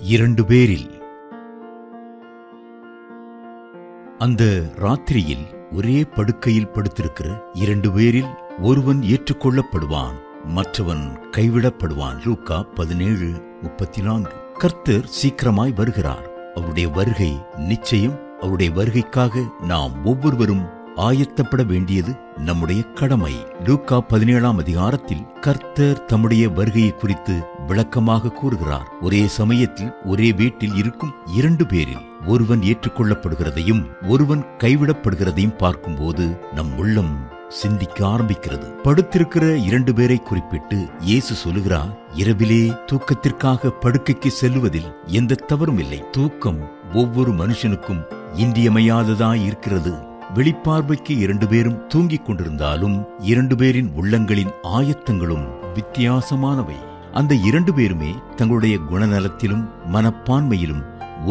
2 பேரில். அந்த ராத்திரியில் ஒரே படுக்கையில் படுத்திருக்கிற 2 பேரில் ஒருவன் ஏற்றுக்கொள்ளப்படுவான், மற்றவன் கைவிடப்படுவான். லூக்கா 17:34. கர்த்தர் சீக்கிரமாய் வருகிறார். அவருடைய வருகை நிச்சயம். அவருடைய வருகைக்காக நாம் ஒவ்வொருவரும் ஆயத்தப்பட வேண்டியது நம்முடைய கடமை. லூக்கா 17ஆம் அதிகாரத்தில் கர்த்தர் தம்முடைய வருகையை குறித்து விளக்கமாக கூறுகிறார். ஒரே சமயத்தில் ஒரே வீட்டில் இருக்கும் 2 பேரில் ஒருவன் ஏற்றுக்கொள்ளப்படுகிறதையும் ஒருவன் கைவிடப்படுகிறதையும் பார்க்கும்போது நம் உள்ளம் சிந்திக்க ஆரம்பிக்கிறது. படுத்திருக்கிற 2 பேரை குறிப்பிட்டு இயேசு சொல்லுகிறார், இரவிலே தூக்கத்திற்காக படுக்கைக்கு செல்லுவதில் எந்த தவறும் இல்லை. தூக்கம் ஒவ்வொரு மனுஷனுக்கும் இன்றியமையாததாய் இருக்கிறது. வெளிப்பார்வைக்கு 2 பேரும் தூங்கிக் கொண்டிருந்தாலும் 2 பேரின் உள்ளங்களின் ஆயத்தங்களும் வித்தியாசமானவை. அந்த 2 பேருமே தங்களுடைய குணநலத்திலும் மனப்பான்மையிலும்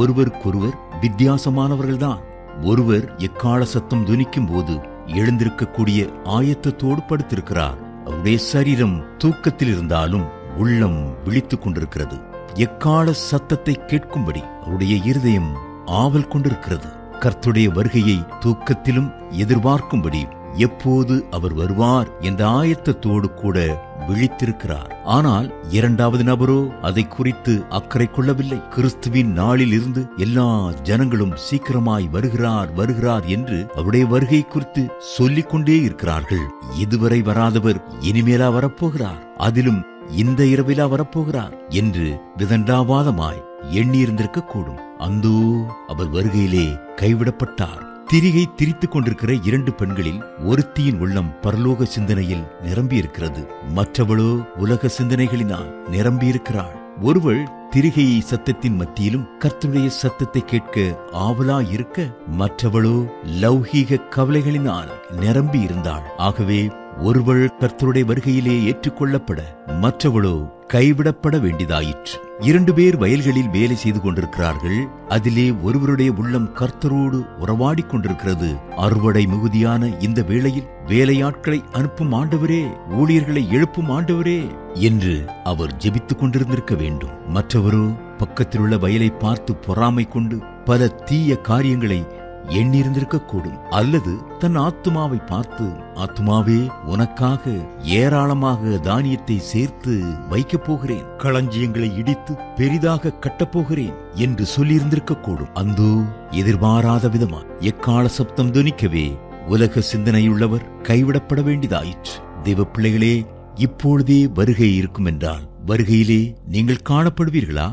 ஒருவருக்கொருவர் வித்தியாசமானவர்கள்தான். ஒருவர் எக்கால சத்தம் துணிக்கும் போது எழுந்திருக்கக்கூடிய ஆயத்தத்தோடு படுத்திருக்கிறார். அவருடைய சரீரம் தூக்கத்தில் இருந்தாலும் உள்ளம் விழித்துக் கொண்டிருக்கிறது. எக்கால சத்தத்தை கேட்கும்படி அவருடைய இருதயம் ஆவல் கொண்டிருக்கிறது. கர்த்தருடைய வருகையை தூக்கத்திலும் எதிர்பார்க்கும்படி எப்போது அவர் வருவார் என்ற ஆயத்தத்தோடு கூட விழித்திருக்கிறார். ஆனால் 2வது நபரோ அதை குறித்து அக்கறை கொள்ளவில்லை. கிறிஸ்துவின் நாளில் இருந்து எல்லா ஜனங்களும் சீக்கிரமாய் வருகிறார் வருகிறார் என்று அவருடைய வருகை குறித்து சொல்லிக் கொண்டே இருக்கிறார்கள். இதுவரை வராதவர் இனிமேலா வரப்போகிறார், அதிலும் இந்த இரவிலா வரப்போகிறார் என்று விதண்டாவாதமாய் எண்ணியிருந்திருக்க கூடும். அந்தோ அவர் வருகையிலே கைவிடப்பட்டார். திரிகை திரித்துக் கொண்டிருக்கிற 2 பெண்களில் ஒருத்தியின் உள்ளம் பரலோக சிந்தனையில் நிரம்பியிருக்கிறது, மற்றவளோ உலக சிந்தனைகளினால் நிரம்பியிருக்கிறாள். ஒருவள் திரிகை சத்தத்தின் மத்தியிலும் கர்த்தருடைய சத்தத்தை கேட்க ஆவலாயிருக்க, மற்றவளோ லௌகீக கவலைகளினால் நிரம்பி இருந்தாள். ஆகவே ஒருவள் கர்த்தருடைய வருகையிலே ஏற்றுக்கொள்ளப்பட, மற்றவளோ கைவிடப்பட வேண்டியதாயிற்று. 2 பேர் வயல்களில் வேலை செய்து கொண்டிருக்கிறார்கள். அதிலே ஒருவருடைய உள்ளம் கர்த்தரோடு உறவாடிக் கொண்டிருக்கிறது. அறுவடை மிகுதியான இந்த வேளையில் வேலையாட்களை அனுப்பும் ஆண்டவரே, ஊழியர்களை எழுப்பும் ஆண்டவரே என்று அவர் ஜெபித்துக் கொண்டிருந்திருக்க வேண்டும். மற்றவரோ பக்கத்தில் உள்ள வயலை பார்த்து பொறாமை கொண்டு பல தீய காரியங்களை எண்ணியிருந்திருக்க கூடும். அல்லது தன் ஆத்துமாவை பார்த்து, ஆத்துமாவே, உனக்காக ஏராளமாக தானியத்தை சேர்த்து வைக்கப் போகிறேன், களஞ்சியங்களை இடித்து பெரிதாக கட்டப்போகிறேன் என்று சொல்லியிருந்திருக்க கூடும். அந்தோ எதிர்பாராத விதமா எக்கால சப்தம் துணிக்கவே உலக சிந்தனையுள்ளவர் கைவிடப்பட வேண்டியதாயிற்று. தேவ பிள்ளைகளே, இப்பொழுதே வருகை இருக்கும் என்றால் வருகையிலே நீங்கள் காணப்படுவீர்களா?